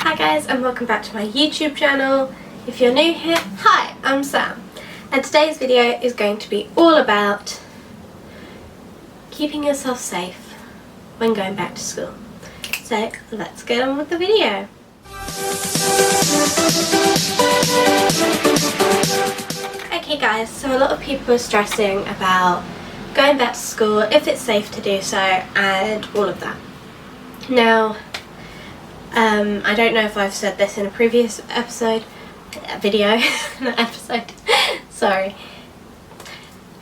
Hi guys, and welcome back to my YouTube channel. If you're new here, hi, I'm Sam, and today's video is going to be all about keeping yourself safe when going back to school. So let's get on with the video. Okay guys, so a lot of people are stressing about going back to school, if it's safe to do so, and all of that. Now, I don't know if I've said this in a previous video, not episode, sorry.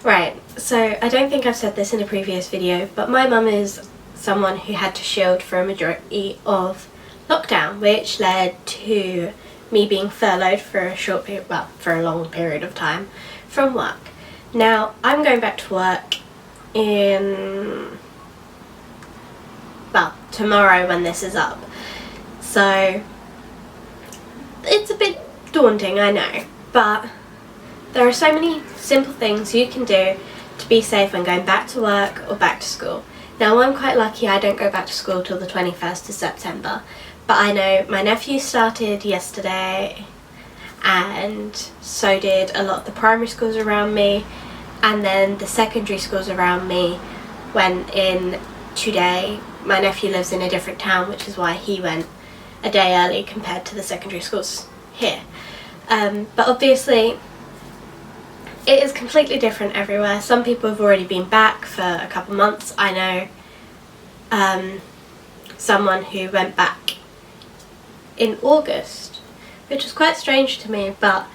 Right, so I don't think I've said this in a previous video, but my mum is someone who had to shield for a majority of lockdown, which led to me being furloughed for a short period, well, for a long period of time from work. Now, I'm going back to work in, well, tomorrow when this is up. So it's a bit daunting, I know, but there are so many simple things you can do to be safe when going back to work or back to school. Now, I'm quite lucky I don't go back to school till the 21st of September, but I know my nephew started yesterday, and so did a lot of the primary schools around me, and then the secondary schools around me went in today. My nephew lives in a different town, which is why he went a day early compared to the secondary schools here. But obviously it is completely different everywhere. Some people have already been back for a couple months. I know someone who went back in August, which was quite strange to me, but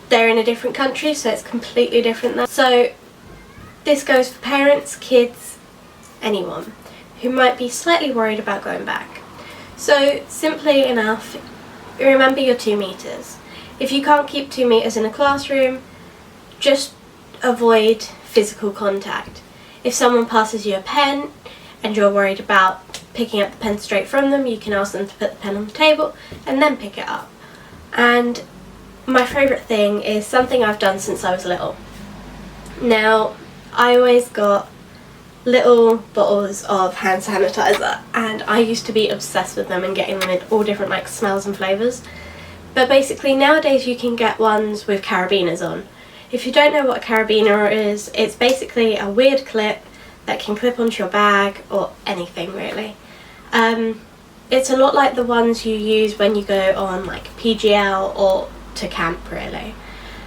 they're in a different country, so it's completely different there. So this goes for parents, kids, anyone who might be slightly worried about going back. So simply enough, remember your 2 meters. If you can't keep 2 meters in a classroom, just avoid physical contact. If someone passes you a pen and you're worried about picking up the pen straight from them, you can ask them to put the pen on the table and then pick it up. And my favourite thing is something I've done since I was little. Now, I always got little bottles of hand sanitizer, and I used to be obsessed with them and getting them in all different like smells and flavours. But basically nowadays you can get ones with carabiners on. If you don't know what a carabiner is, it's basically a weird clip that can clip onto your bag or anything really. It's a lot like the ones you use when you go on like PGL or to camp really,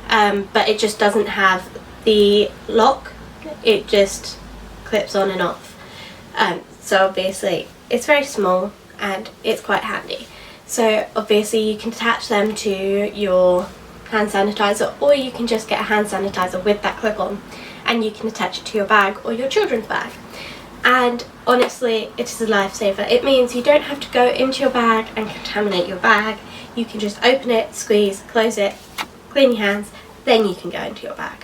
but it just doesn't have the lock, it just clips on and off. So obviously it's very small and it's quite handy. So obviously you can attach them to your hand sanitizer, or you can just get a hand sanitizer with that clip on and you can attach it to your bag or your children's bag. And honestly, it is a lifesaver. It means you don't have to go into your bag and contaminate your bag. You can just open it, squeeze, close it, clean your hands, then you can go into your bag.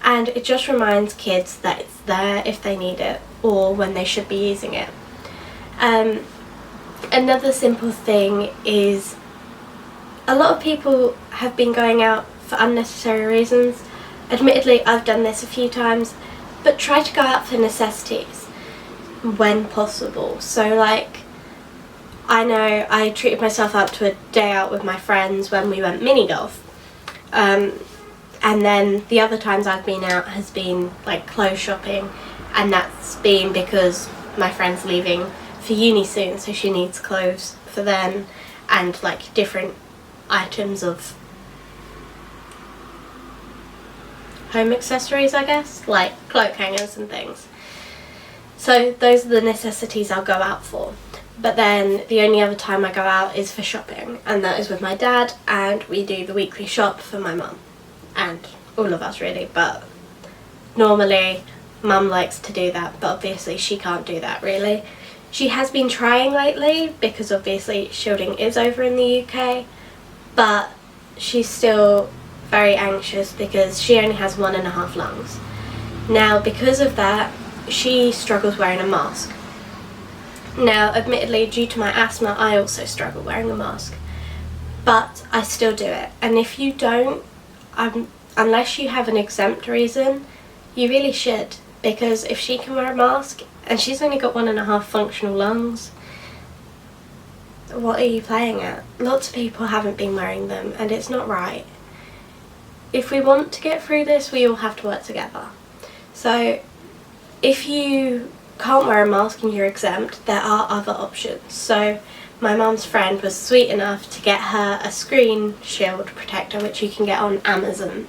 And it just reminds kids that it's there if they need it or when they should be using it. Another simple thing is a lot of people have been going out for unnecessary reasons. Admittedly, I've done this a few times, but try to go out for necessities when possible. So like, I know I treated myself out to a day out with my friends when we went mini golf. And then the other times I've been out has been like clothes shopping, and that's been because my friend's leaving for uni soon, so she needs clothes for then, and like different items of home accessories, I guess, like cloak hangers and things. So those are the necessities I'll go out for. But then the only other time I go out is for shopping, and that is with my dad, and we do the weekly shop for my mum. And all of us really, but normally mum likes to do that, but obviously she can't do that really. She has been trying lately because obviously shielding is over in the UK, but she's still very anxious because she only has 1.5 lungs. Now because of that, she struggles wearing a mask. Now admittedly, due to my asthma, I also struggle wearing a mask, but I still do it. And if you don't, unless you have an exempt reason, you really should, because if she can wear a mask and she's only got 1.5 functional lungs, what are you playing at? Lots of people haven't been wearing them, and it's not right. If we want to get through this, we all have to work together. So if you can't wear a mask and you're exempt, there are other options. So my mum's friend was sweet enough to get her a screen shield protector, which you can get on Amazon.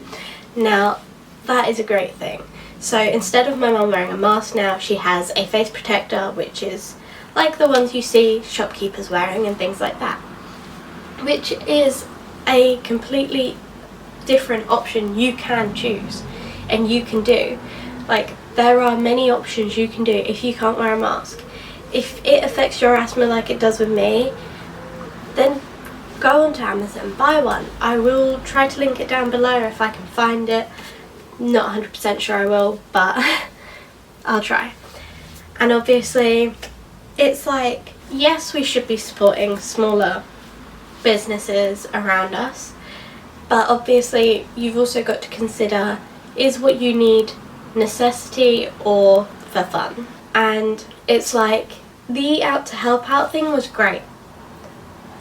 Now, that is a great thing. So instead of my mum wearing a mask now, she has a face protector, which is like the ones you see shopkeepers wearing and things like that, which is a completely different option you can choose and you can do. Like, there are many options you can do if you can't wear a mask. If it affects your asthma like it does with me, then go onto Amazon, buy one. I will try to link it down below if I can find it. Not 100% sure I will, but I'll try. And obviously, it's like, yes, we should be supporting smaller businesses around us, but obviously you've also got to consider, is what you need necessity or for fun? And it's like, the Out to Help Out thing was great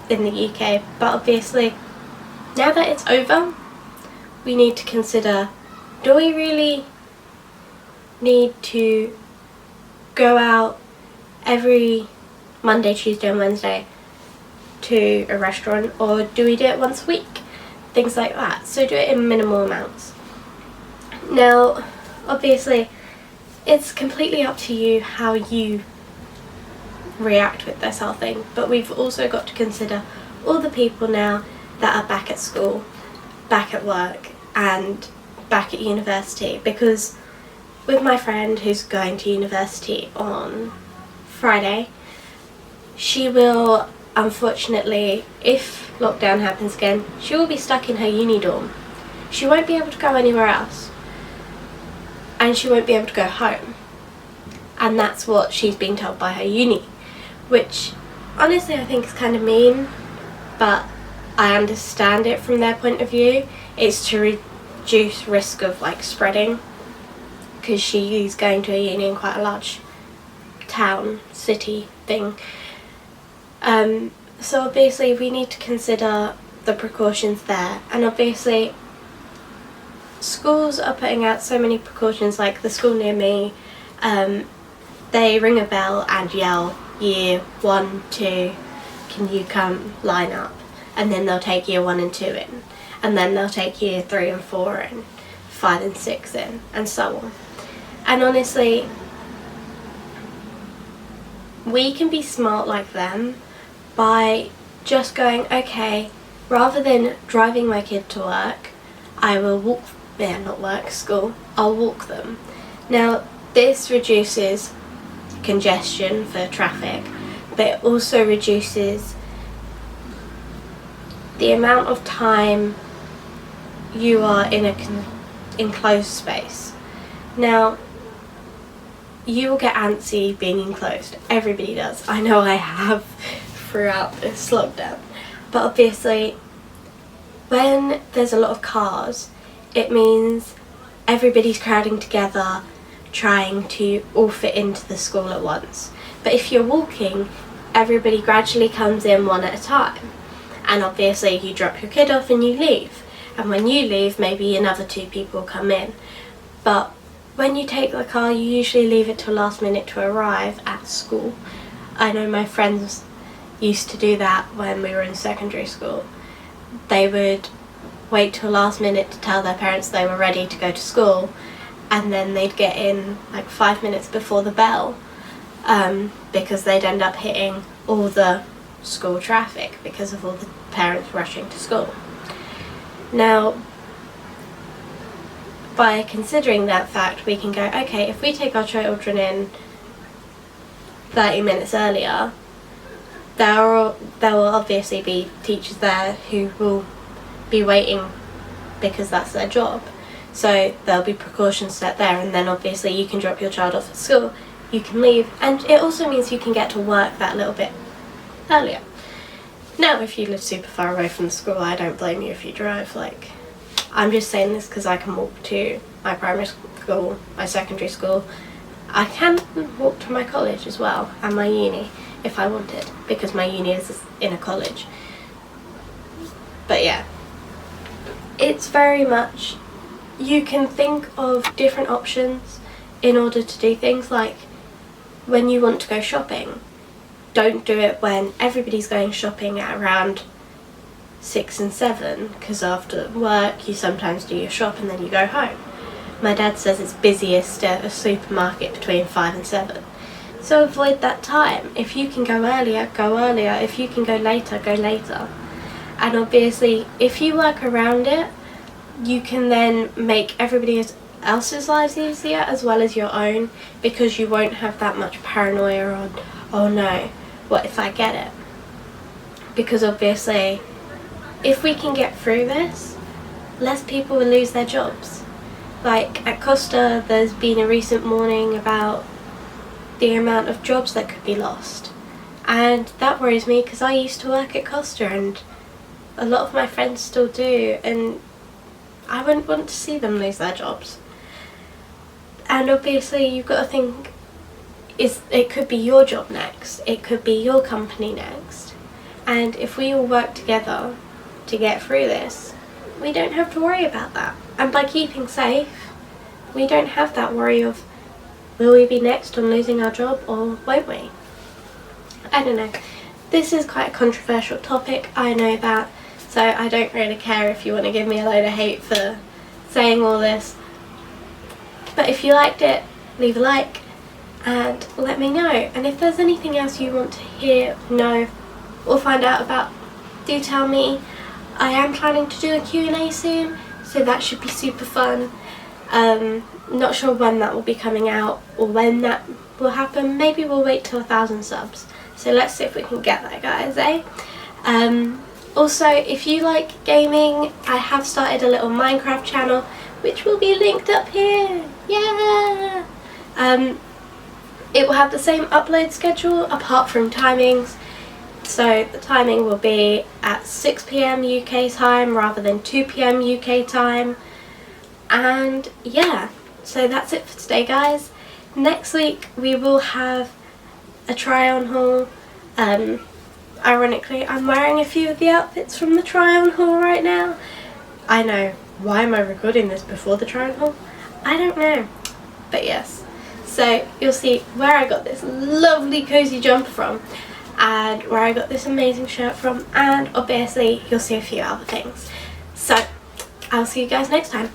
in the UK, but obviously now that it's over, we need to consider, do we really need to go out every Monday, Tuesday and Wednesday to a restaurant, or do we do it once a week? Things like that. So do it in minimal amounts. Now, obviously, it's completely up to you how you react with this whole thing, but we've also got to consider all the people now that are back at school, back at work and back at university, because with my friend who's going to university on Friday, she will, unfortunately, if lockdown happens again, she will be stuck in her uni dorm. She won't be able to go anywhere else, and she won't be able to go home, and that's what she's being told by her uni, which honestly I think is kind of mean, but I understand it from their point of view. It's to reduce risk of like spreading, because she is going to a uni in quite a large town, city thing. So obviously we need to consider the precautions there, and obviously schools are putting out so many precautions. Like the school near me, they ring a bell and yell, year 1, 2, can you come line up? And then they'll take year 1 and 2 in, and then they'll take year 3 and 4 in, 5 and 6 in, and so on. And honestly, we can be smart like them by just going, okay, rather than driving my kid to work, I will walk, school, I'll walk them. Now, this reduces congestion for traffic, but it also reduces the amount of time you are in a enclosed space. Now, you will get antsy being enclosed. Everybody does. I know I have throughout this lockdown. But obviously, when there's a lot of cars, it means everybody's crowding together, trying to all fit into the school at once. But if you're walking, everybody gradually comes in one at a time. And obviously you drop your kid off and you leave. And when you leave, maybe another 2 people come in. But when you take the car, you usually leave it till last minute to arrive at school. I know my friends used to do that when we were in secondary school. They would wait till last minute to tell their parents they were ready to go to school, and then they'd get in like 5 minutes before the bell, because they'd end up hitting all the school traffic because of all the parents rushing to school. Now, by considering that fact, we can go, okay, if we take our children in 30 minutes earlier, there will obviously be teachers there who will be waiting because that's their job. So there'll be precautions set there, and then obviously you can drop your child off at school, you can leave, and it also means you can get to work that little bit earlier. Now, if you live super far away from the school, I don't blame you if you drive. Like, I'm just saying this because I can walk to my primary school, my secondary school. I can walk to my college as well, and my uni. if I wanted, because my uni is in a college. But yeah, it's very much, you can think of different options in order to do things. Like when you want to go shopping, don't do it when everybody's going shopping at around 6 and 7, because after work you sometimes do your shop and then you go home. My dad says it's busiest at a supermarket between 5 and 7. So avoid that time. If you can go earlier, go earlier. If you can go later, go later. And obviously, if you work around it, you can then make everybody else's lives easier as well as your own, because you won't have that much paranoia on, oh no, what if I get it? Because obviously, if we can get through this, less people will lose their jobs. Like at Costa, there's been a recent warning about the amount of jobs that could be lost, and that worries me because I used to work at Costa and a lot of my friends still do, and I wouldn't want to see them lose their jobs. And obviously you've got to think, it could be your job next, it could be your company next, and if we all work together to get through this, we don't have to worry about that. And by keeping safe, we don't have that worry of, will we be next on losing our job or won't we? I don't know. This is quite a controversial topic, I know that, so I don't really care if you want to give me a load of hate for saying all this. But if you liked it, leave a like and let me know. And if there's anything else you want to hear, know or find out about, do tell me. I am planning to do a Q&A soon, so that should be super fun. Not sure when that will be coming out or when that will happen. Maybe we'll wait till 1,000 subs. So let's see if we can get there, guys, eh? Also, if you like gaming, I have started a little Minecraft channel, which will be linked up here. Yeah! It will have the same upload schedule apart from timings. So the timing will be at 6 PM UK time rather than 2 PM UK time. And yeah, so that's it for today, guys. Next week we will have a try-on haul. Ironically, I'm wearing a few of the outfits from the try-on haul right now. I know, why am I recording this before the try-on haul? I don't know, but yes. So you'll see where I got this lovely cozy jumper from, and where I got this amazing shirt from, and obviously you'll see a few other things. So I'll see you guys next time.